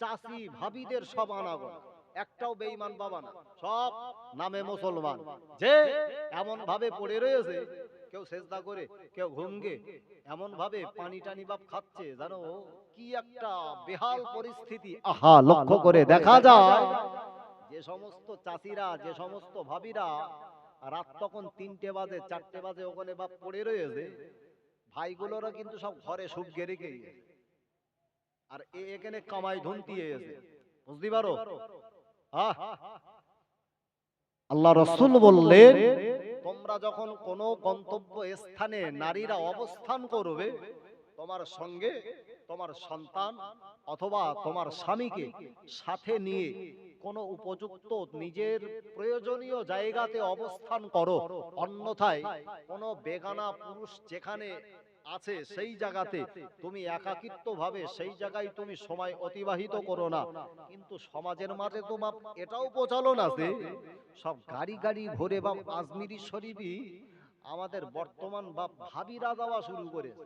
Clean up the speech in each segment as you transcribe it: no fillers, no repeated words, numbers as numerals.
চাচি ভাবিদের সব আনাগো, একটাও বেঈমান বাবা না, সব নামে মুসলমান। যে এমন ভাবে পড়ে রয়েছে, কেউ সেজদা করে, কেউ ঘুমগে, এমন ভাবে পানি টানি বাপ খাচ্ছে, জানো কি একটা বেহাল পরিস্থিতি। আহা, লক্ষ্য করে দেখা যায় যে সমস্ত চাচিরা, যে সমস্ত ভাবিরা রাত তখন 3টে বাজে 4টে বাজে ওখানে বাপ পড়ে রয়েছে, ভাইগুলোরা কিন্তু সব ঘরে সুখ গেড়ে গিয়ে, আর এখানে কামাই ধুনতি এসে, বুঝতে পারো? আল্লাহ রাসূল বললেন, তোমরা যখন কোন গন্তব্য স্থানে নারীরা অবস্থান করবে, তোমার সঙ্গে তোমার সন্তান অথবা তোমার স্বামীকে সাথে নিয়ে কোন উপযুক্ত নিজের প্রয়োজনীয় জায়গাতে অবস্থান করো। অন্যথায় কোন বেগানা পুরুষ যেখানে আছে সেই জায়গাতে তুমি একাকিত্ব ভাবে সেই জায়গায় তুমি সময় অতিবাহিত করো না। কিন্তু সমাজের মাঝে তো বাপ এটাও প্রচলন আছে, সব গাড়ি গাড়ি ভরে বাপ আজমিরি শরীফই আমাদের বর্তমান বাপ ভাবিরা যাওয়া শুরু করেছে।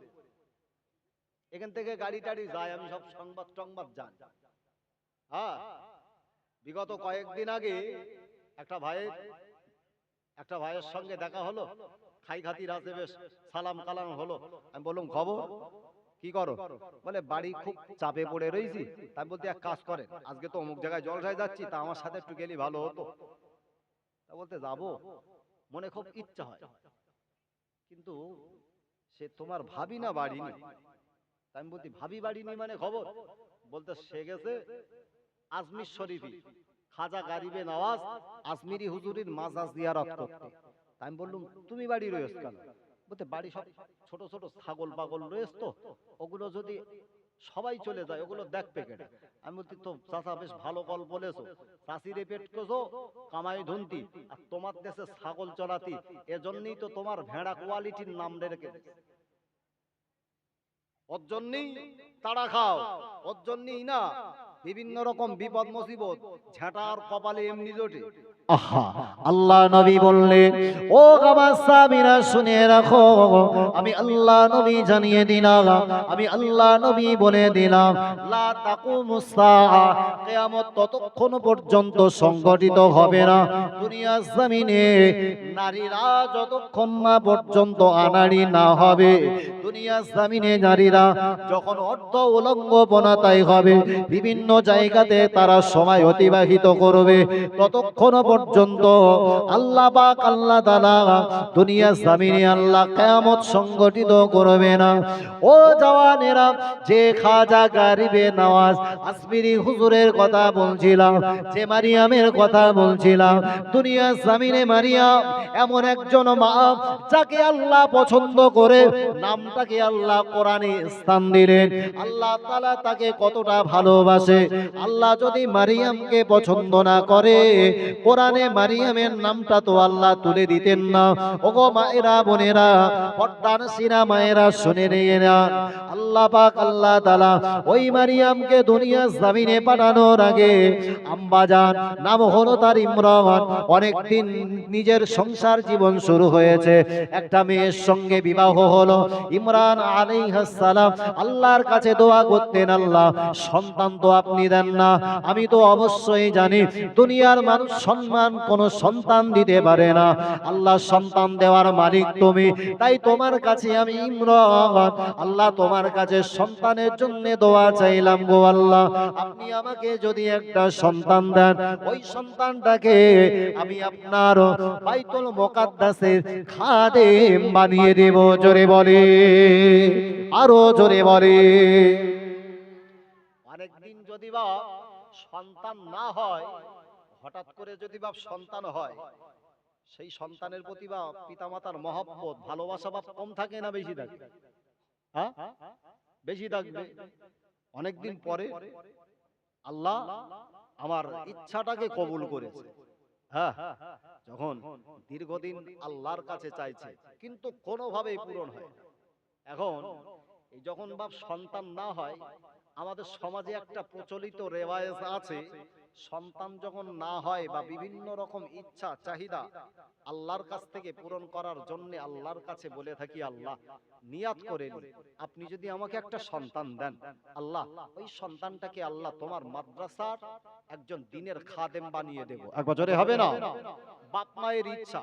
এখান থেকে গাড়ি টাড়ি যায়, আমি সব সংবাদ সংবাদ জানি। হ্যাঁ, বিগত কয়েকদিন আগে একটা ভাইয়ের সঙ্গে দেখা হলো, খাই খাতির আছে, বেশ সালাম কালাম হলো। আমি বললাম, খবর কি করো? বলে, বাড়ি খুব চাপে পড়ে রয়েছি। তাই বলতে, এক কাজ করেন, আজকে তো অমুক জায়গায় জলসায় যাচ্ছি, তা আমার সাথে একটু গেলে ভালো হতো। তা বলতে, যাবো, মনে খুব ইচ্ছা হয়, কিন্তু সে তোমার ভাবি না বাড়ি নি। তাই আমি বলছি, ভাবি বাড়ি নি মানে খবর? বলতে, সে গেছে আজমির শরীফি খাজা গারিবে নওয়াজ আজমিরি হুজুরির মাজার জিয়ারত করতে। তাই আমি বললাম, তুমি বাড়ি রয়েছ কেন? বলতে, বাড়ি সব ছোট ছোট ছাগল পাগল রয়েছে, তো ওগুলো যদি সবাই চলে যায় ওগুলো দেখবে কেটে। আমি বলছি, তো চাচা বেশ ভালো কল বলেছো, চাষিরে পেট করছো কামাই ধুনতি, আর তোমার দেশে ছাগল চলাতি, এজন্যই তো তোমার ভেড়া কোয়ালিটির নাম রেখে, ওর জন্যই তাড়া খাও, ওর জন্যই না বিভিন্ন রকম বিপদ মুসিবত ঝাঁটার কপালে এমনি জোটে। আহা, আল্লাহ নবী বললেন, ও গামাসাবিরা শুনে রাখো, আমি আল্লাহ নবী জানিয়ে দিলাম, আমি আল্লাহ নবী বলে দিলাম, লা তাকুমুস সাআ, কিয়ামত ততক্ষণ পর্যন্ত সংগঠিত হবে না দুনিয়ার জমিনে, নারীরা যতক্ষণ না পর্যন্ত আনাড়ি না হবে, দুনিয়ার জমিনে নারীরা যখন অর্ধ উলঙ্গ বনাতাই হবে, বিভিন্ন জায়গাতে তারা সময় অতিবাহিত করবে, ততক্ষণ পর্যন্ত আল্লাহ পাক আল্লাহ তাআলা দুনিয়ার জমিনে আল্লাহ কিয়ামত সংগঠিত করবে না। ও জওয়ানেরা, যে খাজা গারিবে নওয়াজ আজমিরি হুজুরের কথা বলছিলাম, যে মারিয়ামের কথা বলছিলাম, দুনিয়ার জমিনে মারিয়াম এমন একজন মা যাকে আল্লাহ পছন্দ করে, নামটাকে আল্লাহ কোরআনে স্থান দিলেন। আল্লাহ তাআলা তাকে কতটা ভালোবাসে, আল্লাহ যদি মারিয়ামকে পছন্দ না করে, কোরআনে মারিয়ামের নামটা তো আল্লাহ তুলে দিতেন না। ওগো মায়েরা, বোনেরা, পর্দার সিনা মায়েরা শুনে নিয়ে নেন, আল্লাহ পাক আল্লাহ তাআলা ওই মারিয়ামকে দুনিয়ার জমিনে পাঠানোর আগে আম্বাজান নাম হলো তার ইমরান, অনেকদিন নিজের সংসার জীবন শুরু হয়েছে, একটা মেয়ের সঙ্গে বিবাহ হলো। ইমরান আলাইহিস সালাম আল্লাহর কাছে দোয়া করতেন, আল্লাহ সন্তান তো আপনি দেন না, আমি তো অবশ্যই জানি দুনিয়ার মানুষ সম্মান কোন সন্তান দিতে পারে না, আল্লাহ সন্তান দেওয়ার মালিক তুমি, তাই তোমার কাছে আমি ইমরান আল্লাহ তোমার কাছে সন্তানের জন্য দোয়া চাইলাম, গো আল্লাহ আপনি আমাকে যদি একটা সন্তান দেন, ওই সন্তানটাকে আমি আপনার বাইতুল মুকাদ্দাসের খাদেম বানিয়ে দেব। জোরে বলে, আরো জোরে বলে। অনেকদিন যদি বা সন্তান না হয়, হঠাৎ করে যদি বা সন্তান হয়, সেই সন্তানের প্রতি বা পিতামাতার মহব্বত ভালোবাসা বা কম থাকে না বেশি থাকে? হ্যাঁ, বেশি থাকবে। অনেকদিন পরে আল্লাহ আমার ইচ্ছাটাকে কবুল করেছে। হ্যাঁ, যখন দীর্ঘদিন আল্লাহর কাছে চাইছে কিন্তু কোনোভাবেই পূরণ হয় না। এখন এই যখন বাপ সন্তান না হয়, আমাদের সমাজে একটা প্রচলিত রেওয়াজ আছে, সন্তান যখন না হয় বা বিভিন্ন রকম ইচ্ছা চাহিদা আল্লাহর কাছ থেকে পূরণ করার জন্য আল্লাহর কাছে বলে থাকি, আল্লাহ নিয়াত করে নি, আপনি যদি আমাকে একটা সন্তান দেন, আল্লাহ ওই সন্তানটাকে আল্লাহ তোমার মাদ্রাসার একজন দ্বীনের খাদেম বানিয়ে দেব। এক বছরে হবে না? বাপ মায়ের ইচ্ছা,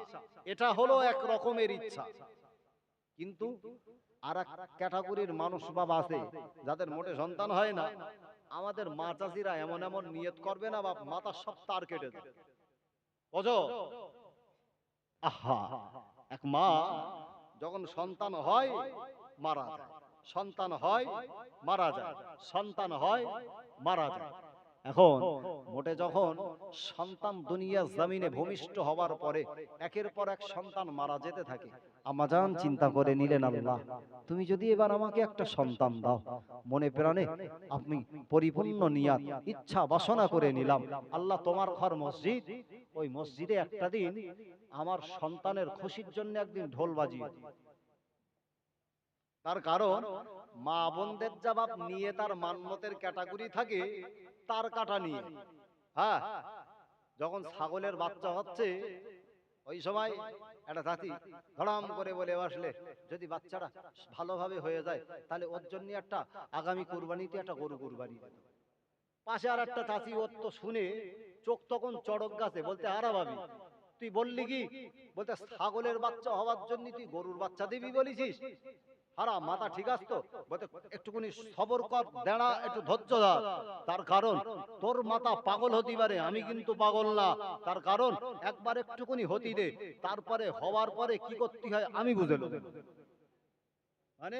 এটা হলো এক রকমের ইচ্ছা। কিন্তু আর এক ক্যাটাগরির মানুষ বাবা আছে যাদের মোটে সন্তান হয় না, আমাদের মা চাষিরা এমন এমন নিয়ত করবে না, বাপ মাথা সব তার কেটে দেবে। বুঝো? আহা, এক মা যখন সন্তান হয় মারা যায়, সন্তান হয় মারা যায়, সন্তান হয় মারা যায়। এখন মোটে যখন সন্তান দুনিয়া জমিনে ভূমিষ্ঠ হওয়ার পরে একের পর এক সন্তান মারা যেতে থাকে, আম্মাজান চিন্তা করে নিলেন, আল্লাহ তুমি যদি এবার আমাকে একটা সন্তান দাও, মনে প্রাণে আপনি পরিপূর্ণ নিয়াত ইচ্ছা বাসনা করে নিলাম, আল্লাহ তোমার ঘর মসজিদ, ওই মসজিদে একটা দিন আমার সন্তানের খুশির জন্য একদিন ঢোল বাজিয়ে দিই। তার কারণ মা বোনদের জবাব নিয়ে তার মান্যতের ক্যাটাগরি থাকে তার কাটা নিয়ে। হ্যাঁ, যখন ছাগলের বাচ্চা হচ্ছে ওই সময় একটা জাতি ধড়াম করে বলে আসলে, যদি বাচ্চাটা ভালোভাবে হয়ে যায় তাহলে ওর জন্য একটা আগামী কুরবানিতে একটা গরু কুরবানি দিত। পাশে আর একটা চাচি ওর তো শুনে চোখ তখন চড়ক গাছে, বলতে আরা ভাবি তুই বললি কি, বলতে ছাগলের বাচ্চা হওয়ার জন্য তুই গরুর বাচ্চা দিবি বলিছিস? হারা মাথা ঠিক আছে তো? বলতে একটুখানি সবর কর, দাঁড়া, একটু ধৈর্য ধর। তার কারণ তোর মাথা পাগল হতে পারে, আমি কিন্তু পাগল না। তার কারণ একবার একটুখানি হতি দে, তারপরে হওয়ার পরে কি করতে হয় আমি বুঝে নেব। মানে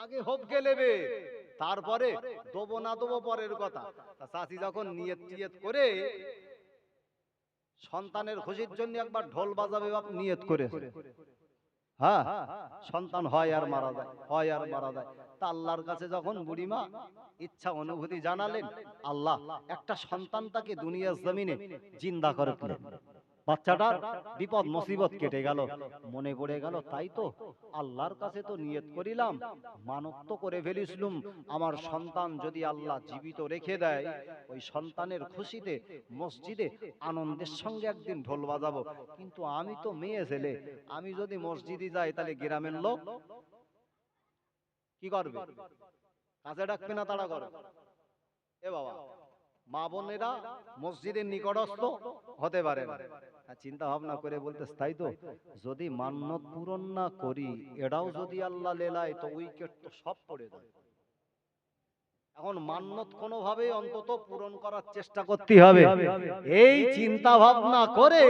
আগে হোপ গেলেবে, তারপরে দেবো না দেবো পরের কথা। চাচি যখন নিয়ত টিয়ত করে সন্তানের খুশির জন্য একবার ঢোল বাজাবে বাপ নিয়ত করে, হ্যাঁ, সন্তান হয় আর মারা যায়, হয় আর মারা যায়। তা আল্লাহর কাছে যখন বুড়িমা ইচ্ছা অনুভূতি জানালেন, আল্লাহ একটা সন্তান তাকে দুনিয়ার জমিনে জিন্দা করে দিলেন, বাচ্চাটার বিপদ মুসিবত কেটে গেল, মনে পড়ে গেল তাই তো আল্লাহর কাছে তো নিয়ত করিলাম, মানত তো করে ফেলিছিলাম, আমার সন্তান যদি আল্লাহ জীবিত রেখে দেয় ওই সন্তানের খুশিতে মসজিদে আনন্দের সঙ্গে একদিন ঢোল বাজাবো। কিন্তু আমি তো মেয়ে ছেলে, আমি যদি মসজিদে যাই তাহলে গ্রামের লোক কি করবে? কাছে ডাকবে না তাড়া করবে? এ বাবা, মা বোনেরা মসজিদের নিকটস্থ হতে পারে না। চিন্তা ভাবনা করে বলতে, তাই তো যদি মান্যত পূরণ না করি এটাও যদি আল্লাহ লেলায় তো উইকেট তো সব পড়ে যায়। এখন মান্যত কোনোভাবে অন্তত পূরণ করার চেষ্টা করতে হবে। এই চিন্তা ভাবনা করে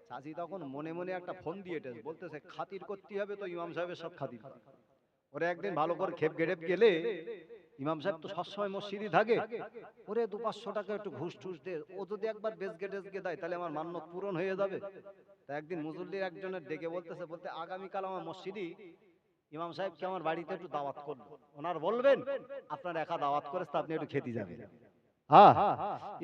চাচি তখন মনে মনে একটা ফোন দিয়ে বলতেছে, খাতির করতে হবে তো ইমাম সাহেবের সাথে খাতির। ওরে একদিন ভালো করে খেপ গেড়েপ গেলে, ইমাম সাহেব তো সবসময় মসজিদে থাকে, ওরে 200-500 টাকা একটু ঘুষ টুস দে, ও যদি একবার বেজগে টেজগে দেয় তাহলে আমার মান্যত পূরণ হয়ে যাবে। তা একদিন মুজল্লির একজনের ডেকে বলতেছে, বলতে আগামীকাল আমার মসজিদে ইমাম সাহেবকে আমার বাড়িতে একটু দাওয়াত করবো, ওনার বলবেন আপনার একা দাওয়াত করেছে আপনি একটু খেতে যাবেন। হ্যাঁ,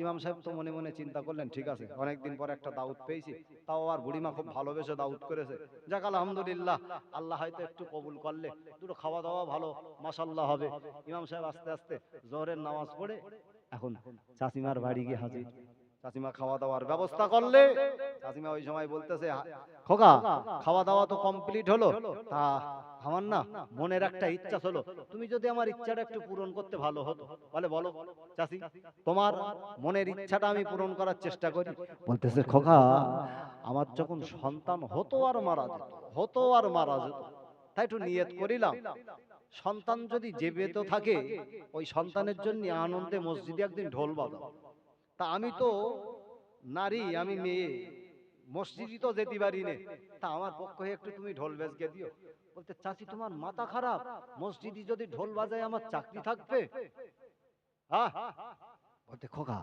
ইমাম সাহেব তো মনে মনে চিন্তা করলেন, ঠিক আছে অনেকদিন পর একটা দাউদ পেয়েছি, তাও আর বুড়িমা খুব ভালোবেসে দাউদ করেছে, যাক আলহামদুলিল্লাহ, আল্লাহ হয়তো একটু কবুল করলে দুটো খাওয়া দাওয়া ভালো মাশাআল্লাহ হবে। ইমাম সাহেব আস্তে আস্তে জোহরের নামাজ পড়ে এখন চাচিমার বাড়ি গিয়ে হাজির। চাচিমা খাওয়া দাওয়ার ব্যবস্থা করলে, চাচিমা ওই সময় বলতেছে, খোকা খাওয়া দাওয়া তো কমপ্লিট হলো, তা আমার না মনের একটা ইচ্ছা ছিল, তুমি যদি আমার ইচ্ছাটা একটু পূরণ করতে ভালো হতো। বলে বলো চাচি, তোমার মনের ইচ্ছাটা আমি পূরণ করার চেষ্টা করি। বলতেছে, খোকা আমার যখন সন্তান হতো আর মারা যেত, হতো আর মারা যেত, তাই একটু নিয়ত করিলাম সন্তান যদি জীবিত থাকে ওই সন্তানের জন্য আনন্দে মসজিদে একদিন ঢোল বাজাবো। তা আমি তো নারী, আমি মেয়ে, মসজিদই তো যেতে পারি না, তা আমার পক্ষ হয়ে একটু তুমি ঢোল বেজকে দিও। বলতে, চাচি তোমার মাথা খারাপ, মসজিদে যদি ঢোল বাজায় আমার চাকরি থাকবে? হ্যাঁ, বলতে খোকা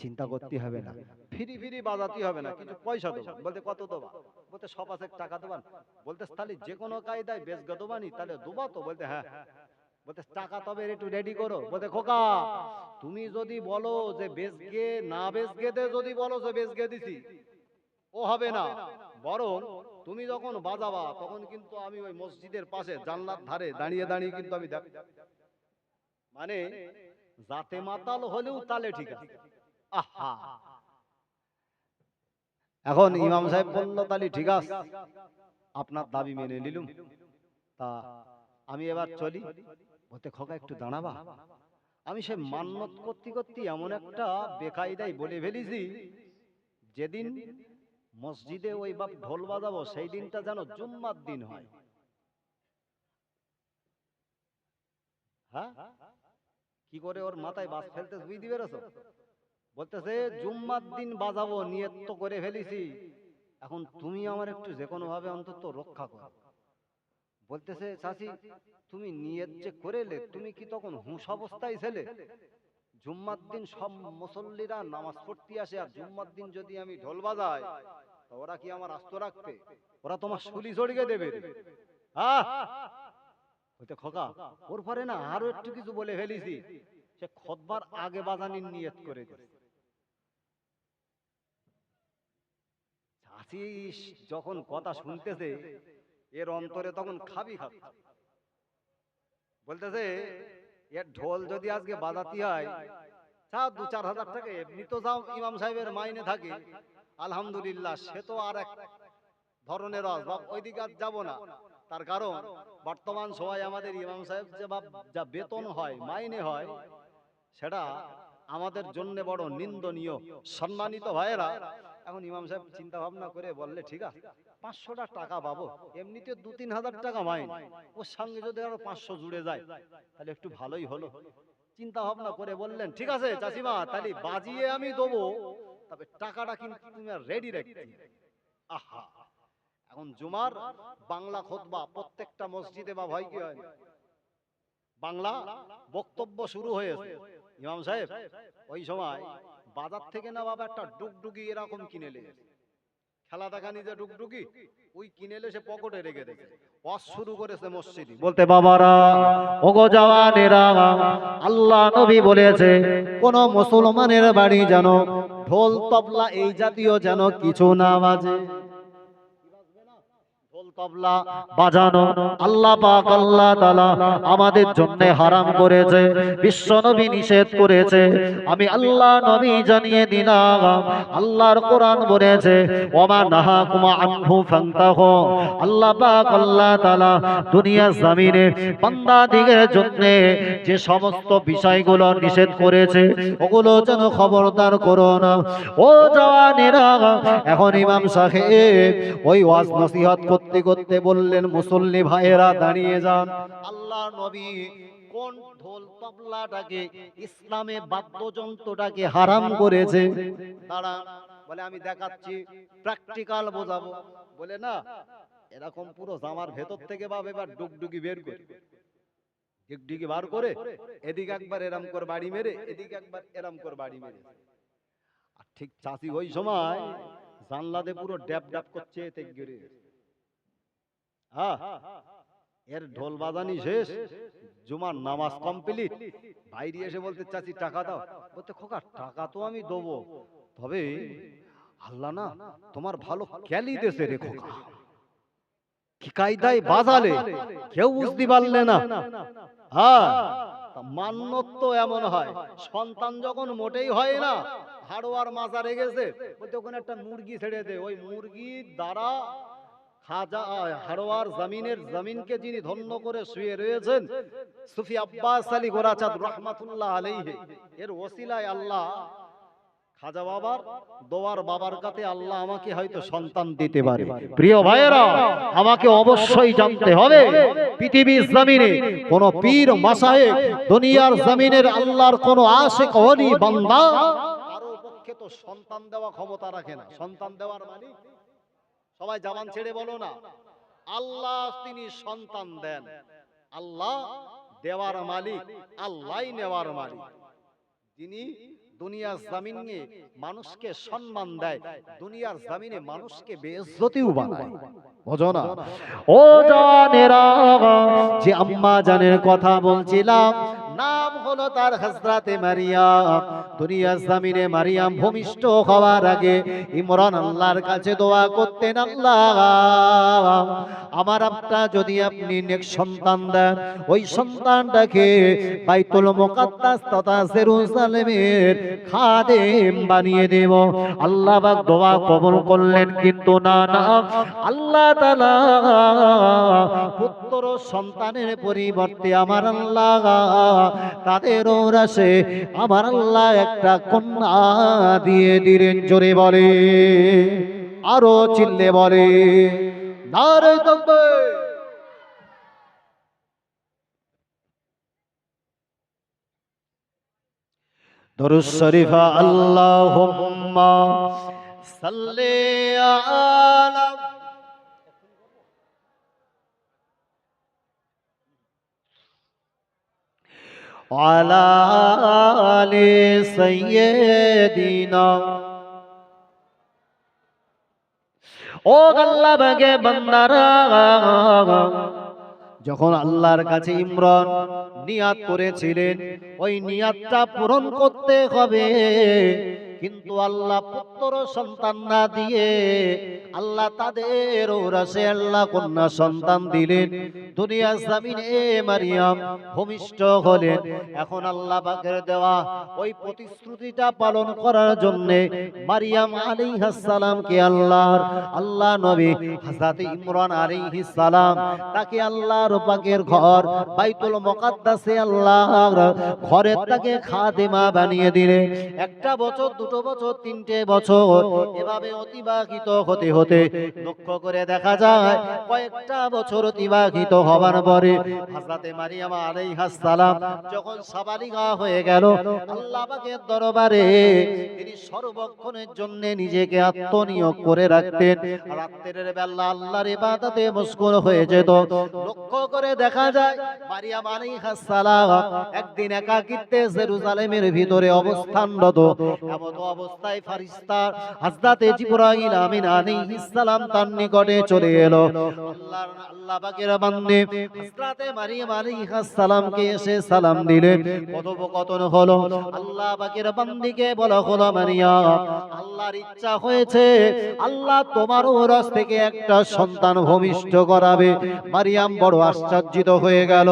চিন্তা করতে হবে না, ফিরি ফিরি বাজাতে হবে না, কিছু পয়সা দেবো। বলতে কত দেবা? বলতে 100 টাকা দেবান। বলতে তাহলে যে কোনো কায়দায় বেজগে দেবানি, তাহলে দেবা তো? বলতে হ্যাঁ। বলতে টাকা তবে একটু রেডি করো। বলতে খোকা তুমি যদি বলো যে বেজগে না বেজগে দে, যদি বলো যে বেজগে দিছি, ও হবে না। বরং তুমি যখন বাজাবা তখন কিন্তু আমি ওই মসজিদের পাশে জানলার ধারে দাঁড়িয়ে দাঁড়িয়ে কিন্তু আমি দেখ, মানে যাতে মাতাল হলেও তালে ঠিক আছে। আহা, এখন ইমাম সাহেব বলল তাহলে ঠিক আছে, আপনার দাবি মেনে নিলুম, তা আমি এবার চলি। বলতে খোকা একটু দাঁড়াবা, আমি সে মান্নত করতে করতে এমন একটা বেকায়দায় বলে ফেলেছি, যেদিন মসজিদে ওই বাপ ঢোল বাজাবো সেই দিনটা যেন জুম্মার দিন হয়। হ্যাঁ, কি করে ওর মাথায় বাস ফেলতে বুঝতে পেরেছো? বলতেছে জুম্মার দিন বাজাবো, নিয়ত তো করে ফেলেছি, এখন তুমি আমার একটু যে কোনো ভাবে অন্তত রক্ষা করো। বলতেছে চাচি, তুমি নিয়ত যে করেলে, তুমি কি তখন হুঁশ অবস্থায় ছেলে? জুম্মার দিন সব মুসল্লিরা নামাজ পড়তে আসে, আর জুম্মার দিন যদি আমি ঢোল বাজাই, তো ওরা কি আমার আস্ত রাখবে? ওরা তোমার শুলি জড়িয়ে দেবে। হ্যাঁ, হইতে খোকা, ওর পরে না আরো একটু কিছু বলে ফেলেছি, সে খুতবার আগে বাজানির নিয়ত করে দিয়েছে। চাচি যখন কথা শুনতেছে, এর অন্তরে তখন খাবি খাবি। বলতেছে এর ঢোল যদি আজকে বাজাতে হয়, তা 2-4 হাজার টাকা এমনি তো যাও ইমাম সাহেবের মাইনে থাকে, আলহামদুলিল্লাহ, সে তো আর এক ধরনের আসবাব, ওইদিকে আর যাবো না। তার কারণ বর্তমান সময় আমাদের ইমাম সাহেব যা বেতন হয়, মাইনে হয়, সেটা আমাদের জন্য বড় নিন্দনীয়। সম্মানিত ভাইয়েরা, এখন ইমাম সাহেব চিন্তা ভাবনা করে বললে ঠিক আছে, 500টা টাকা পাবো, এমনিতে 2-3 হাজার টাকা মাইন, ওর সঙ্গে যদি আরো 500 জুড়ে যায় তাহলে একটু ভালোই হলো। চিন্তা ভাবনা করে বললেন ঠিক আছে চাচিমা, তাহলে বাজিয়ে আমি দেবো, তবে টাকাটা কিন্তু তুমি রেডি রাখতে। আহা, এখন জুমার বাংলা খুতবা প্রত্যেকটা মসজিদে বা ভয় কি হয়, বাংলা বক্তব্য শুরু হয়েছে। ইমাম সাহেব ওই সময় বাজার থেকে না বাবা একটা ডুগডুগি এরকম কিনে নিয়ে, খেলা দেখা নিজে ডুগডুগি ওই কিনে এলে সে পকেটে রেখে রেখে ওয়াজ শুরু করেছে মসজিদে। বলতে বাবারা, ওগো জওয়ানেরা, আল্লাহ নবী বলেছে কোন মুসলমানের বাড়ি যেন ঢোল তবলা এই জাতীয় যেন কিছু না বাজে। ঢোল তবলা বাজানো আল্লাহ পাক আল্লাহ তাআলা আমাদের জন্য হারাম করেছে, বিশ্ব নবী নিষেধ করেছে। আমি আল্লাহ নবী জানিয়ে দিলাম, আল্লাহর কোরআন বলেছে ওমা নাহাকুম আনহু ফান্তাহু। আল্লাহ পাক আল্লাহ তাআলা দুনিয়ার জমিনে বান্দাদিগের জন্য যে সমস্ত বিষয়গুলো নিষেধ করেছে, ওগুলো যেন খবরদার করো না। ও জওয়ানেরা, এখন ইমাম সাহেব ওই ওয়াজ নসিহত করতে করতে বললেন মুসল্লি ভাইয়েরা দাঁড়িয়ে যান। আল্লাহ নবী কোন ঢোল তবলাটাকে, ইসলামে বাদ্যযন্ত্রটাকে হারাম করেছে? দাঁড়া, বলে আমি দেখাচ্ছি, প্র্যাকটিক্যাল বোঝাবো। বলে না, এরকম পুরো জামার ভেতর থেকে বাবা এবার ডুগডুগি বের করে, ডুগডুগি বার করে এদিকে একবার এরম করে বাড়ি মেরে, এদিকে একবার এরম করে বাড়ি মেরে। আর ঠিক চাচি ওই সময় জানলাতে পুরো ড্যাপ ড্যাপ করছে, এতে গিরে। হ্যাঁ, এর ঢোল বাজানি শেষ, জুমার নামাজ কমপ্লিট। বাইরে এসে বলতে চাচি টাকা দাও। বলতে খোকা টাকা তো আমি দেবো, তবে আল্লাহ না তোমার ভালো ক্যালি দেশে রে খোকা, কি কায়দায় বাজালে কেউ বুঝতে পারলে না। হ্যাঁ, মান্যত তো এমন হয়, সন্তান যখন মোটেই হয় না, হাড়োয়ার মাজারে গেছে, বলতে ওখানে একটা মুরগি ছেড়ে দে, ওই মুরগির দ্বারা খাজা হাড়োয়ার জমিনকে যিনি ধন্য করে শুয়ে রয়েছেন সুফি আব্বাস আলী গোরাচাঁদ রাহমাতুল্লাহ আলাইহি, এর ওসিলায় আল্লাহ খাজা বাবার দোয়ার বাবার কাছে আল্লাহ আমাকে হয়তো সন্তান দিতে পারে। প্রিয় ভাইয়েরা, আমাকে অবশ্যই জানতে হবে পৃথিবীর জমিনে কোন পীর মাশায়েখ, দুনিয়ার জমিনের আল্লাহর কোন আশিক ওলি বান্দা কারো পক্ষে তো সন্তান দেওয়া ক্ষমতা রাখে না। সন্তান দেওয়ার মালিক, সবাই জবান ছেড়ে বলো না, আল্লাহ তিনি সন্তান দেন, আল্লাহ দেওয়ার মালিক, আল্লাহই নেওয়ার মালিক। যিনি দুনিয়ার জমিনে মানুষকে সম্মান দেয়, দুনিয়ার জমিনে মানুষকে বেইজ্জতিও বানায়। বুঝো না? ও জানেরা, যে আম্মা জানের কথা বলছিলাম, না নাম হলো তার হযরতে মারিয়াম। দুনিয়ার জমিনে মারিয়াম ভূমিষ্ঠ হওয়ার আগে ইমরান আল্লাহর কাছে দোয়া করতেন, আল্লাহ আমার আপনার যদি আপনি নেক সন্তান দেন, ওই সন্তানটাকে বাইতুল মুকাদ্দাস তথা জেরুজালেমের খাদেম বানিয়ে দেব। আল্লাহ পাক দোয়া কবুল করলেন, কিন্তু না না, আল্লাহ তাআলা পুত্র সন্তানের পরিবর্তে আমার আল্লাহ তাদের ওরাসে আমার আল্লাহ একটা কন্যা দিয়ে দিলেন। জোরে বলে, আরো চিল্লে বলে নারে তাকবীর। দরুদ শরীফ আল্লাহুম্মা সাল্লি আলা আলা আলি সাইয়্যিদিনা। ও আল্লাহ বাগে বান্দারা, যখন আল্লাহর কাছে ইমরান নিয়াত করেছিলেন, ওই নিয়াতটা পূরণ করতে হবে, কিন্তু আল্লাহ পুত্র সন্তান না দিয়ে আল্লাহ তাদের ওরাসে আল্লাহ কন্যা সন্তান দিলেন। দুনিয়ার জমিনে মারিয়াম ভূমিষ্ঠ হলেন। এখন আল্লাহ পাকের দেওয়া ওই প্রতিশ্রুতিটা পালন করার জন্য মারিয়াম আলাইহিস সালামকে আল্লাহ নবী হযরত ইমরান আলাইহিস সালাম তাকে আল্লাহর পাকের ঘর বাইতুল মুকাদ্দাসে আল্লাহর ঘরের তাকে খাদেমা বানিয়ে দিলেন। একটা বছর, দুটো বছর, তিনটে বছর এভাবে অতিবাহিত হতে হতে লক্ষ্য করে দেখা যায় কয়েকটা বছর অতিবাহিত হবার পরে হযরতে মারিয়াম আলাইহিস সালাম যখন সাবালিগা হয়ে গেল, আল্লাহ পাকের দরবারে তিনি সর্বক্ষণের জন্য নিজেকে আত্মনিয়োগ করে রাখতেন। রাতের বেলা আল্লাহর ইবাদতে মশগুল হয়ে যেত। লক্ষ্য করে দেখা যায় মারিয়াম আলাইহিস সালাম একদিন একাকিত্বে জেরুজালেমের ভিতরে অবস্থানরত। এমন অবস্থায় ফেরেশতা হযরতে জিবরাইল আমিন আলাইহিস সালাম তার নিকটে চলে এলো। আল্লাহ পাকের বান্দে হযরতে মারিয়াম আলাইহিস সালামকে এসে সালাম দিলেন। কথোপকথন হলো। আল্লাহ পাকের বান্দিকে বলা হলো, মারিয়াম আল্লাহর ইচ্ছা হয়েছে আল্লাহ তোমার ওরস থেকে একটা সন্তান ভূমিষ্ঠ করাবে। মারিয়াম বড় আশ্চর্যিত হয়ে গেল।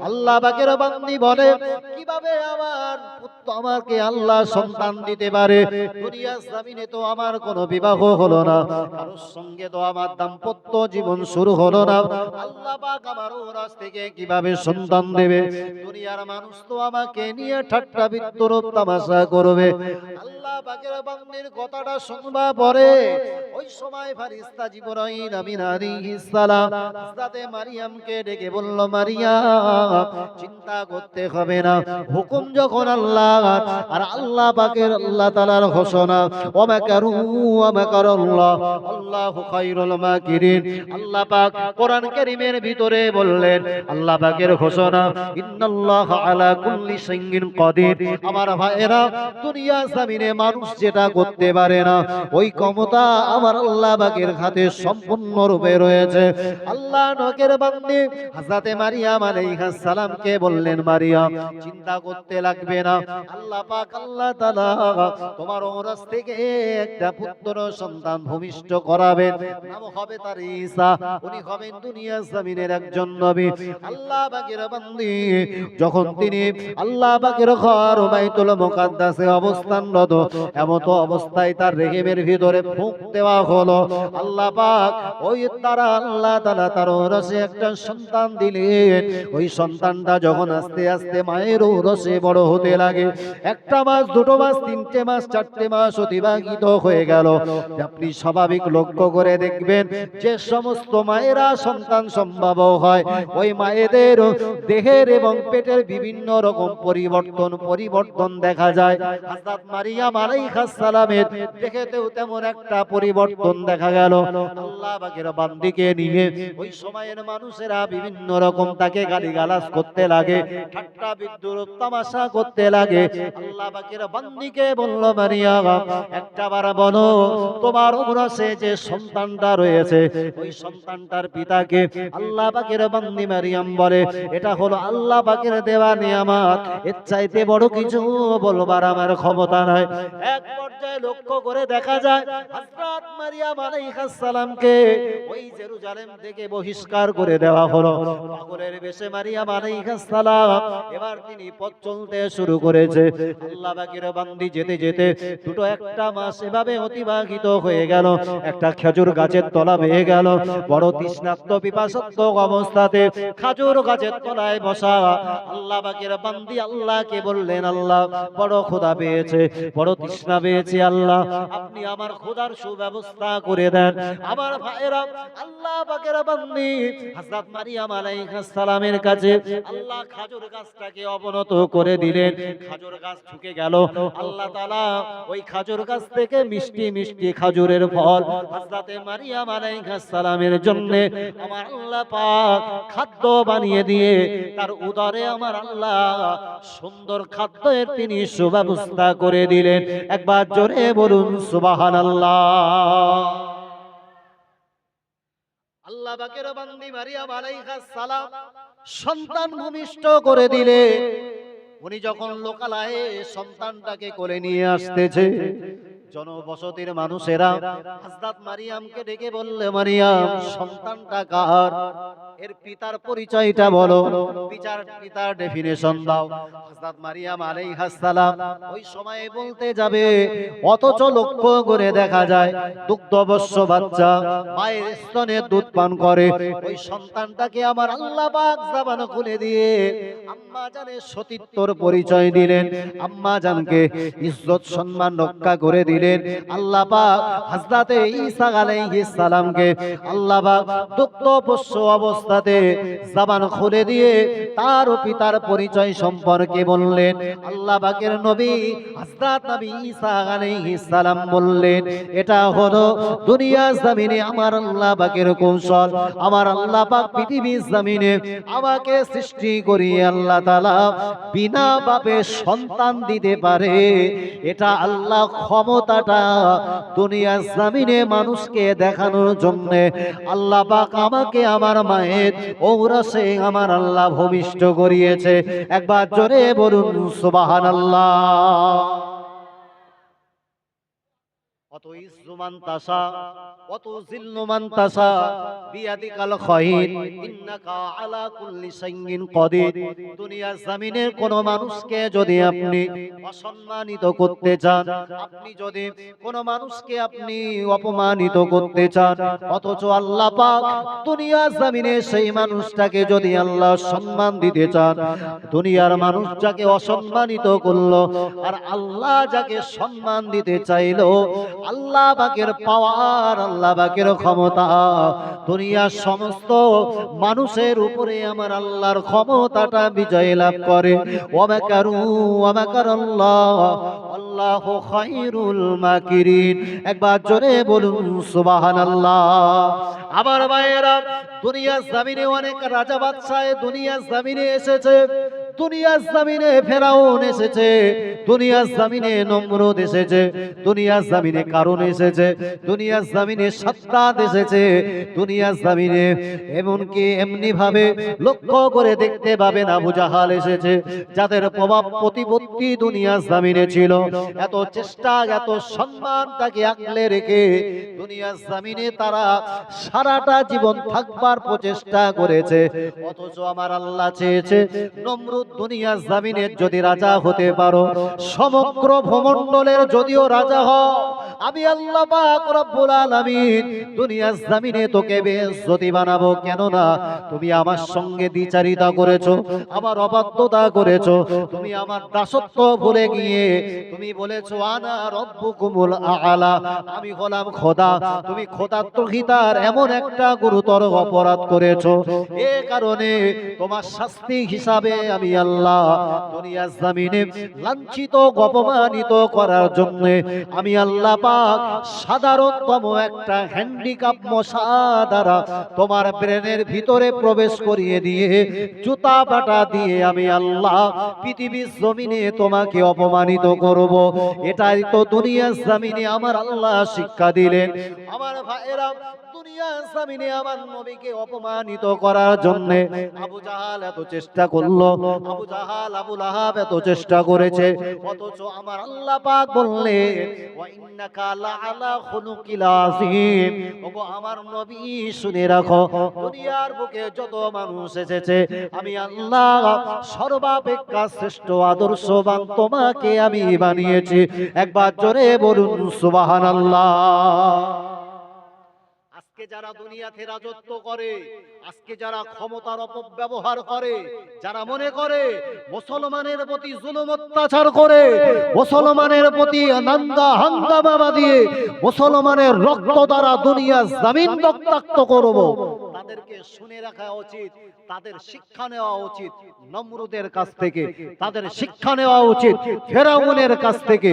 আল্লাহ পাকের বান্দি বলে, কিভাবে আমার পুত্র আমাকে আল্লাহ সন্তান দিতে পারে? দুনিয়ার জমিনে তো আমার কোনো বিবাহ হলো না, কারোর সঙ্গে তো আমার দাম্পত্য জীবন শুরু হলো না, আল্লাহ পাক আমার ওরস থেকে কিভাবে সন্তান দেবে? দুনিয়ার মানুষ তো আমাকে নিয়ে ঠাট্টা বিদ্রূপ তামাশা করবে। আল্লাহ পাকের বান্দির কথাটা শুনবা পরে ওই সময় ফেরেশতা জিবরাইল আমিন আলাইহিস সালাম হযরতে মারিয়ামকে ডেকে বলল, মারিয়াম চিন্তা করতে হবে না, হুকুম যখন আল্লাহ আর আল্লাহ পাকের আল্লাহ তাআলার ঘোষণা, ওয়া মাকারু ওয়া মাকারাল্লাহ আল্লাহু খায়রুল মাকিরিন। আল্লাহ পাক কোরআন কারীমের ভিতরে বললেন, আল্লাহ পাকের ঘোষণা, ইন্নাল্লাহা আলা কুল্লি শাইইন কাদির। আমার ভাইয়েরা, দুনিয়া জমিনে মানুষ যেটা করতে পারে না, ওই ক্ষমতা আমার আল্লাহ পাকের হাতে সম্পূর্ণরূপে রয়েছে। আল্লাহ নকের বান্দি হযরতে মারিয়াম আলাইহিস সালামকে বললেন, মারিয়াম চিন্তা করতে লাগবে না, আল্লাহ পাক আল্লাহ তাআলা তোমার ওরস থেকে একটা পুত্র সন্তান ভূমিষ্ঠ করাবেন। নাম হবে তার ঈসা। উনি হবেন দুনিয়ার জমিনের একজন নবী। আল্লাহ পাকের বান্দি যখন তিনি আল্লাহ পাকের ঘর বাইতুল মুকাদ্দাসে অবস্থানরত, এমন অবস্থায় তার রেহেমের ভিতরে ফুঁক দেওয়া হলো। আল্লাহ পাক ওই তারা আল্লাহ তাআলা তার ওরসে একটা সন্তান দিলেন। ওই সন্তানটা যখন আস্তে আস্তে মায়ের ওরসে বড় হতে লাগে, একটা মাস, দুটো মাস, তিনটে মাস, চারটে মাস অতিবাহিত হয়ে গেল। আপনি স্বাভাবিক লক্ষ্য করে দেখবেন যে সমস্ত মায়েরা সন্তান সম্ভব হয়, ওই মায়েদের দেহের এবং পেটের বিভিন্ন রকম পরিবর্তন দেখা যায়। হযরত মারিয়াম আলাইহিস সালামের দেখেতেও তেমন একটা পরিবর্তন দেখা গেল। আল্লাহ পাকের বান্দিকে নিয়ে ওই সময়ের মানুষেরা বিভিন্ন রকম তাকে গালিগালাজ করতে লাগে, ঠাট্টা বিদ্রূপ তামাশা করতে লাগে। আল্লাহ পাকের বান্দিকে বলল, মারিয়াম একটা বার বলো তোমার উরসে যে সন্তানটা রয়েছে ওই সন্তানটার পিতাকে। আল্লাহ পাকের বান্দি মারিয়াম বলে, এটা হলো আল্লাহ পাকের দেওয়া নিয়ামত, এর চাইতে বড় কিছু বলবার আমার ক্ষমতা নাই। এক পর্যায়ে লক্ষ্য করে দেখা যায় হযরত মারিয়াম আলাইহিস সালামকে ওই জেরুজালেম থেকে বহিষ্কার করে দেওয়া হলো। পাগলের বেশে মারিয়াম আলাইহিস সালাম এবার তিনি পথ চলতে শুরু করেছে। আল্লাহ পাকের বান্দি যেতে যেতে দুটো একটা মাস এভাবে অতিবাহিত হয়ে গেল। একটা খেজুর গাছের তলা পেয়ে গেল। বড় তৃষ্ণার্ত পিপাসার্ত অবস্থাতে খেজুর গাছের তলায় বসা আল্লাহ পাকের বান্দি আল্লাহকে বললেন, আল্লাহ বড় ক্ষুধা পেয়েছে, বড় তৃষ্ণা পেয়েছে, আল্লাহ আপনি আমার ক্ষুধার সুব্যবস্থা করে দেন। আমার ভাইরা আল্লাহ পাকের বান্দি হযরত মারিয়াম আলাইহিস সালামের কাছে আল্লাহ খেজুর গাছটাকে অবনত করে দিলেন। খেজুর গাছ ঝুঁকে গেল। আল্লাহ তাআলা ওই খেজুর গাছ থেকে মিষ্টি মিষ্টি খেজুরের ফল হযরত মারিয়াম আলাইহিস সালামের জন্য আমার আল্লাহ পাক খাদ্য বানিয়ে দিয়ে তার উদরে আমার আল্লাহ সুন্দর খাদ্যের তিনি সুব্যবস্থা করে দিলেন। একবার জোরে বলুন সুবহানাল্লাহ। আল্লাহ পাকের বান্দি মারিয়াম আলাইহিস সালাম সন্তান ভূমিষ্ঠ করে দিলে। উনি যখন লোকালয়ে সন্তানটাকে কোলে নিয়ে আসতেছে, জনবসতির মানুষেরা হযরত মারিয়ামকে ডেকে বললে, মারিয়াম সন্তানটা কার, এর পিতার পরিচয়টা বলো, পিতার ডেফিনেশন দাও। হযরত মারিয়াম আলাইহিস সালাম ওই সময়ে বলতে যাবে, অথচ লক্ষ্য করে দেখা যায় দুগ্ধবৎস বাচ্চা মায়ের স্তনে দুধ পান করে। ওই সন্তানটাকে আমার আল্লাহ পাক জবান খুলে দিয়ে আম্মা জানের সতীত্বর পরিচয় দিলেন, আম্মা জানকে ইজ্জত সম্মান রক্ষা করে দিলেন। আল্লাহ পাক হযরত ঈসা আলাইহিস সালামকে আল্লাহ পাক দুগ্ধবৎস অবস্থাতে জবান খুলে দিয়ে তার পিতার পরিচয় সম্পর্কে বললেন। আল্লাহ পাকের নবী হযরত নবী ঈসা আলাইহিস সালাম বললেন, এটা হলো দুনিয়ার জমিনে আমার আল্লাহ পাকের কৌশল। আমার আল্লাহ পাক পৃথিবীর জমিনে আমাকে সৃষ্টি করিয়ে আল্লাহ তাআলা বিনা বাপে সন্তান দিতে পারে। এটা আল্লাহ ক্ষমতাটা দুনিয়ার জমিনে মানুষকে দেখানোর জন্য আল্লাহ পাক আমাকে আমার মায়ের ঔরসে আমার আল্লাহ ভূমিষ্ঠ করিয়েছে। একবার জোরে বলুন সুবহানাল্লাহ। অত ইজ্জু মান তাশা অত জিল্লু মান তাশা বিয়াদিকাল খায়র ইন্নাকা আলা কুল্লি শাইইন কাদির। দুনিয়ার জমিনের কোন মানুষকে যদি আপনি অসম্মানিত করতে চান, আপনি যদি কোন মানুষকে আপনি অপমানিত করতে চান, অথচ আল্লাহ পাক দুনিয়ার জমিনে সেই মানুষটাকে যদি আল্লাহ সম্মান দিতে চান, দুনিয়ার মানুষ যাকে অসম্মানিত করলো আর আল্লাহ যাকে সম্মান দিতে চাইলো, আল্লাহ পাকের পাওয়ার, আল্লাহ পাকের ক্ষমতা দুনিয়ার সমস্ত মানুষের উপরে আমার আল্লাহর ক্ষমতাটা বিজয় লাভ করে। ওয়া মাকারু ওয়া মাকারাল্লাহ আল্লাহু খায়রুল মাকিরিন। একবার জোরে বলুন সুবহানাল্লাহ। আমার ভাইয়েরা, দুনিয়ার জমিনে অনেক রাজা বাদশাহ দুনিয়ার জমিনে এসেছে, দুনিয়ার জমিনে ফেরাউন এসেছে, দুনিয়ার জমিনে নমরুদ এসেছে, দুনিয়ার জমিনে কারুন এসেছে, দুনিয়ার জমিনে সাদ্দাত এসেছে, দুনিয়ার জমিনে এমনকি এমনি ভাবে লক্ষ্য করে দেখতে পাবেন আবু জাহাল এসেছে, যাদের প্রভাব প্রতিপত্তি দুনিয়ার জমিনে ছিল। এত চেষ্টা, এত সম্মান তাকে আগলে রেখে দুনিয়ার জমিনে তারা সারাটা জীবন থাকবার প্রচেষ্টা করেছে। অথচ আমার আল্লাহ চেয়েছে নমরুদ দুনিয়ার জমিনের যদি রাজা হতে পারো, সমগ্র ভূমণ্ডলের যদিও রাজা হও, আমি আল্লাহ পাক রব্বুল আলামিন দুনিয়ার জমিনে তোকে বেইজ্জতি বানাবো। কেন না তুমি আমার সঙ্গে দ্বিচারিতা করেছো, আমার অবাধ্যতা করেছো, তুমি আমার দাসত্ব ভুলে গিয়ে তুমি বলেছো আনা রব্বুকুমুল আ'লা, আমি হলাম খোদা। তুমি খোদার তৌহিদার এমন একটা গুরুতর অপরাধ করেছো। এ কারণে তোমার শাস্তি হিসাবে আমি আল্লাহ দুনিয়ার জমিনে লাঞ্ছিত অপমানিত করার জন্য আমি আল্লাহ পাক সাধারণতম একটা হ্যান্ডিক্যাপ মশা দ্বারা তোমার ব্রেনের ভিতরে প্রবেশ করিয়ে দিয়ে জুতা বাটা দিয়ে আমি আল্লাহ পৃথিবীর জমিনে তোমাকে অপমানিত করব। এটাই তো দুনিয়ার জমিনে আমার আল্লাহ শিক্ষা দিলেন। আমার ভাইয়েরা, দুনিয়ার জমিনে আমার নবীকে অপমানিত করার জন্য আবু জাহাল এত চেষ্টা করলো, আবু জাহাল আবু লাহাব এত চেষ্টা করেছে, অথচ আমার আল্লাহ পাক বললেন ওয়া ইন্নাকা লাআলা খুলুকিল আযীম। ওগো আমার নবী শুনে রাখো, দুনিয়ার বুকে যত মানুষ এসেছে আমি আল্লাহ সর্বাপেক্ষা শ্রেষ্ঠ আদর্শবান তোমাকে আমি বানিয়েছি। একবার জোরে বলুন সুবহানাল্লাহ। আজকে যারা দুনিয়াতে রাজত্ব করে, আজকে যারা ক্ষমতার অপব্যবহার করে, যারা মনে করে মুসলমানের প্রতি জুলুম অত্যাচার করে, মুসলমানের প্রতি নান্দা হাঙ্গামা দিয়ে মুসলমানের রক্ত দ্বারা দুনিয়া জমিন রক্তাক্ত করব, তাদেরকে শুনে রাখা উচিত, তাদের শিক্ষা নেওয়া উচিত নমরুদের কাছ থেকে, তাদের শিক্ষা নেওয়া উচিত ফেরাউনের কাছ থেকে,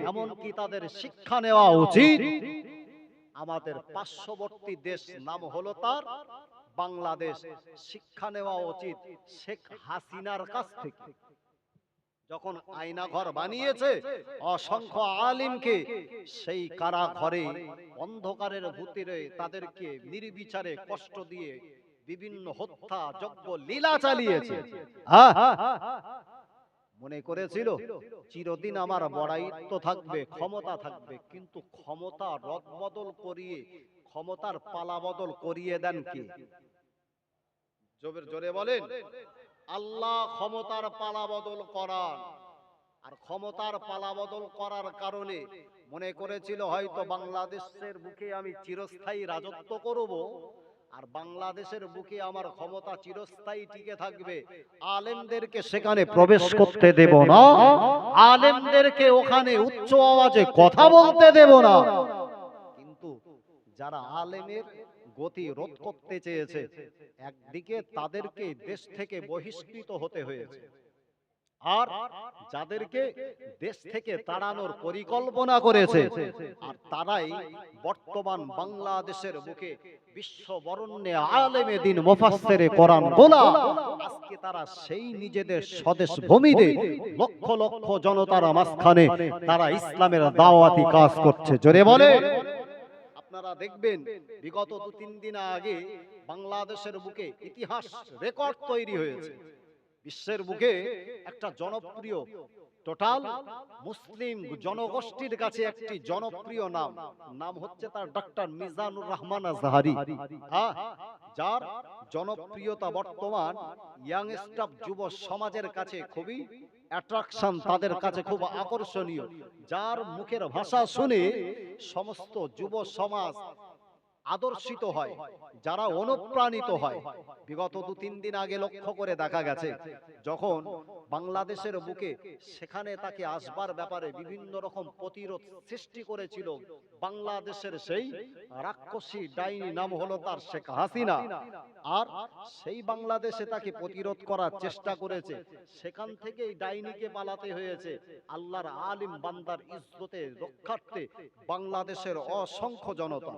এমনকি তাদের শিক্ষা নেওয়া উচিত আমাদের পার্শ্ববর্তী দেশ নাম হলো তার বাংলাদেশ। শিক্ষা নেওয়া উচিত শেখ হাসিনার কাছ থেকে। যখন আয়না ঘর বানিয়েছে অসংখ্য আলিমকে সেই কারা ঘরে অন্ধকারের ভিতরে তাদেরকে নির্বিচারে কষ্ট দিয়ে বিভিন্ন হত্যা যজ্ঞ লীলা চালিয়েছে। মনে করেছিল চিরদিন আমার বড়াইত্ব থাকবে, ক্ষমতা থাকবে, কিন্তু ক্ষমতা রদবদল করিয়ে, ক্ষমতার পালা বদল করিয়ে দেন কে? জোরে বলেন। আল্লাহ ক্ষমতার পালা বদল করান। আর ক্ষমতার পালা বদল করার কারণে মনে করেছিল হয়তো বাংলাদেশের বুকে আমি চিরস্থায়ী রাজত্ব করব, আর বাংলাদেশের বুকে আমার ক্ষমতা চিরস্থায়ী টিকে থাকবে। আলেমদেরকে সেখানে প্রবেশ করতে দেব না, আলেমদেরকে ওখানে উচ্চ আওয়াজে কথা বলতে দেব না। কিন্তু যারা আলেমের গতি রোধ করতে চেয়েছে, একদিকে তাদেরকে দেশ থেকে বহিষ্কৃত হতে হয়েছে, আর যাদেরকে দেশ থেকে তাড়ানোর পরিকল্পনা করেছে, আর তারাই বর্তমান বাংলাদেশের বুকে বিশ্ব বরেণ্য আলেমে দ্বীন মুফাসসিরে কোরআন বলা, আজকে তারা সেই নিজেদের স্বদেশ ভূমিতে লক্ষ লক্ষ জনতার মাঝখানে তারা ইসলামের দাওয়াতি কাজ করছে। জোরে বলে। আপনারা দেখবেন বিগত 2-3 দিন আগে বাংলাদেশের বুকে ইতিহাস রেকর্ড তৈরি হয়েছে। বিশ্বের বুকে একটা জনপ্রিয় টোটাল মুসলিম জনগোষ্ঠীর কাছে একটি জনপ্রিয় নাম হচ্ছে তার ডক্টর মিজানুর রহমান আজহারি, যার জনপ্রিয়তা বর্তমান ইয়াংস্টার যুব সমাজের কাছে খুবই অ্যাট্রাকশন, তাদের কাছে খুব আকর্ষণীয়, যার মুখের ভাষা শুনে সমস্ত যুব সমাজ আদর্শিত হয়, যারা অনুপ্রাণিত হয়। বিগত 2-3 দিন আগে লক্ষ্য করে দেখা গেছে যখন বাংলাদেশের বুকে সেখানে তাকে আসবার ব্যাপারে বিভিন্ন রকম প্রতিরোধ সৃষ্টি করেছিল বাংলাদেশের সেই রাক্ষসী ডাইনি, নাম হলো তার শেখ হাসিনা, আর সেই বাংলাদেশে তাকে প্রতিরোধ করার চেষ্টা করেছে, সেখান থেকেই ডাইনিকে পালাতে হয়েছে। আল্লাহর আলিম বান্দার ইজ্জতে রক্ষার্থে বাংলাদেশের অসংখ্য জনতা,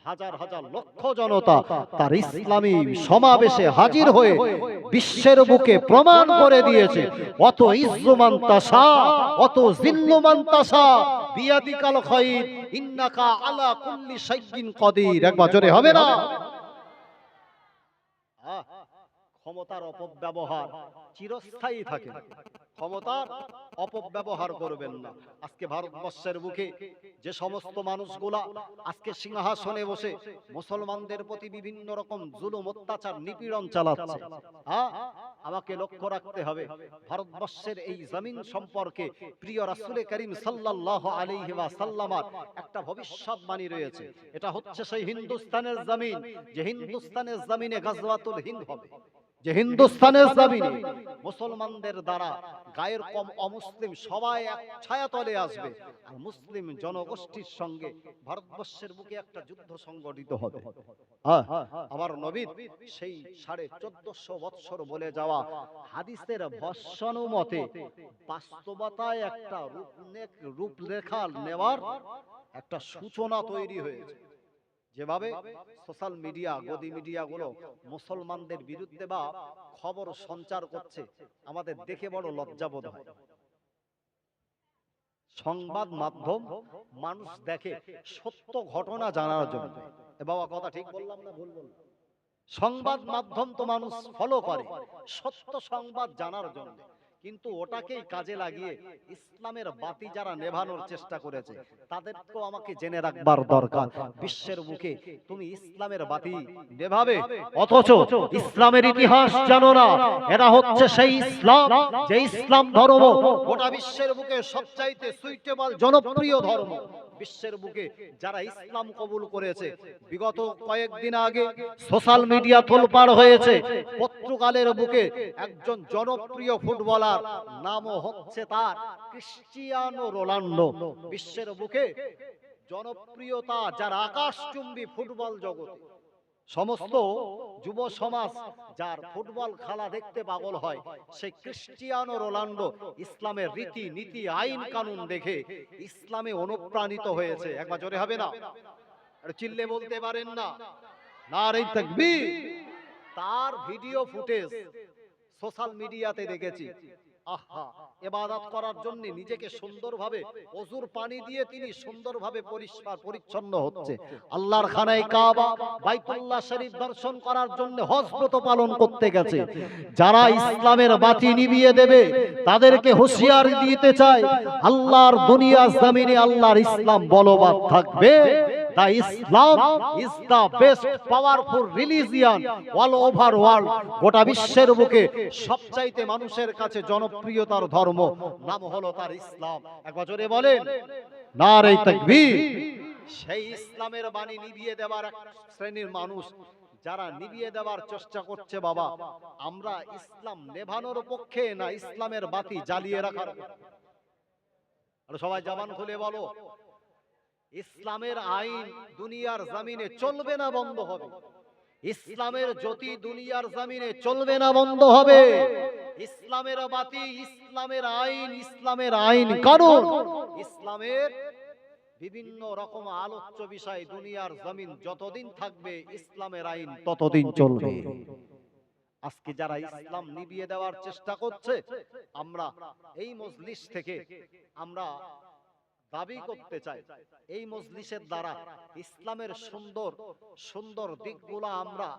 হাজার হাজার লক্ষ জনতা তার ইসলামী সমাবেশে হাজির হয়ে বিশ্বের বুকে প্রমাণ করে দিয়েছে অত ইজ্জুমান তাসা, অত জিল্লুমান তাসা, বিয়াদিকাল খায়র, ইন্নাকা আলা কুল্লি শাইইন কাদির। একবার জোরে হবে না? ক্ষমতার অপব্যবহার চিরস্থায়ী থাকে, ক্ষমতার অপব্যবহার করবেন না। আজকে ভারতবর্ষের বুকে যে সমস্ত মানুষগুলা আজকে সিংহাসনে বসে মুসলমানদের প্রতি বিভিন্ন রকম জুলুম অত্যাচার নিপীড়ন চালাচ্ছে, আমাকে লক্ষ্য রাখতে হবে। ভারতবর্ষের এই জমিন সম্পর্কে প্রিয় রাসূল করিম সাল্লাল্লাহু আলাইহি ওয়াসাল্লামের একটা ভবিষ্যৎবাণী রয়েছে। এটা হচ্ছে সেই হিন্দুস্তানের জমিন, যে হিন্দুস্তানের জমিনে গাজওয়াতুল হিন্দ হবে, যে হিন্দুস্তানের জমিনে মুসলমানদের দ্বারা গায়ের কম অমুসলিম সবাই এক ছায়াতলে আসবে, আর মুসলিম জনগোষ্ঠীর সঙ্গে ভারতবর্ষের বুকে একটা যুদ্ধ সংগঠিত হবে। আমার নবীর সেই 1450 বৎসর বলে যাওয়া হাদিসের ভাষ্যানুমতে বাস্তবতায় একটা রূপরেখা নেওয়ার একটা সূচনা তৈরি হয়েছে। যেভাবে সোশ্যাল মিডিয়া, গদি মিডিয়াগুলো মুসলমানদের বিরুদ্ধে বা খবর সঞ্চার করছে, আমাদের দেখে বড় লজ্জাবোধ হয়। সংবাদ মাধ্যম মানুষ দেখে সত্য ঘটনা জানার জন্য। এ বাবা, কথা ঠিক বললাম না ভুল বললাম? সংবাদ মাধ্যম তো মানুষ ফলো করে সত্য সংবাদ জানার জন্য, কিন্তু ওটাকেই কাজে লাগিয়ে ইসলামের বাতি যারা নেভানোর চেষ্টা করেছে তাদেরকেও আমাকে জেনে রাখবার দরকার। বিশ্বের বুকে তুমি ইসলামের বাতি নেভাবে, অথচ ইসলামের ইতিহাস জানো না। এরা হচ্ছে সেই ইসলাম, যে ইসলাম ধর্ম গোটা বিশ্বের বুকে সবচাইতে সুইটেবল জনপ্রিয় ধর্ম। বিশ্বের বুকে যারা ইসলাম কবুল করেছে, বিগত কয়েকদিন আগে সোশ্যাল মিডিয়া তোলপাড় হয়েছে, পর্তুগালের বুকে একজন জনপ্রিয় ফুটবলার, নামও হচ্ছে তার ক্রিস্টিয়ানো রোনাল্ডো। বিশ্বের বুকে জনপ্রিয়তা যার আকাশচুম্বী ফুটবল জগতে, সমস্ত যুব সমাজ যার ফুটবল খেলা দেখতে পাগল হয়, সেই ক্রিস্টিয়ানো রোনাল্ডো ইসলামের রীতি নীতি আইন কানুন দেখে ইসলামে অনুপ্রাণিত হয়েছে। একবার জোরে হবে না? চিল্লে বলতে পারেন না? নারে তাকবীর। তার ভিডিও ফুটেজ সোশ্যাল মিডিয়াতে দেখেছি। আহা, ইবাদত করার জন্য নিজেকে সুন্দরভাবে ওযুর পানি দিয়ে তিনি সুন্দরভাবে পরিষ্কার পরিচ্ছন্ন হচ্ছে। আল্লাহর খানায় কাবা, বাইতুল্লাহ শরীফ দর্শন করার জন্য হজ ব্রত পালন করতে গেছে। যারা ইসলামের বাতি নিভিয়ে দেবে তাদেরকে হুঁশিয়ারি দিতে চায়, আল্লাহর দুনিয়া জমিনে আল্লাহর ইসলাম বলবৎ থাকবে। The Islam is the best powerful religion all over world. গোটা বিশ্বের বুকে সবচাইতে মানুষের কাছে জনপ্রিয়তার ধর্ম নাম হলো তার ইসলাম। একবার জোরে বলেন নারে তাকবীর। সেই ইসলামের বাণী নিভিয়ে দেওয়ার এক শ্রেণীর মানুষ যারা নিভিয়ে দেওয়ার চেষ্টা করছে, বাবা আমরা ইসলাম নেভানোর পক্ষে না ইসলামের বাতি জ্বালিয়ে রাখার? আর সবাই জবান খুলে বলো, ইসলামের আইন দুনিয়ার জমিনে চলবে না বন্ধ হবে? ইসলামের জ্যোতি দুনিয়ার জমিনে চলবে না বন্ধ হবে? ইসলামের বাতি, ইসলামের আইন কানুন, ইসলামের বিভিন্ন রকম আলোচ্য বিষয় দুনিয়ার জমিন যতদিন থাকবে ইসলামের আইন ততদিন চলবে। আজকে যারা ইসলাম নিভিয়ে দেওয়ার চেষ্টা করছে, আমরা এই মজলিস থেকে আমরা দাবি করতে চাই, এই মজলিসের দ্বারা ইসলামের সুন্দর সুন্দর দিকগুলো আমরা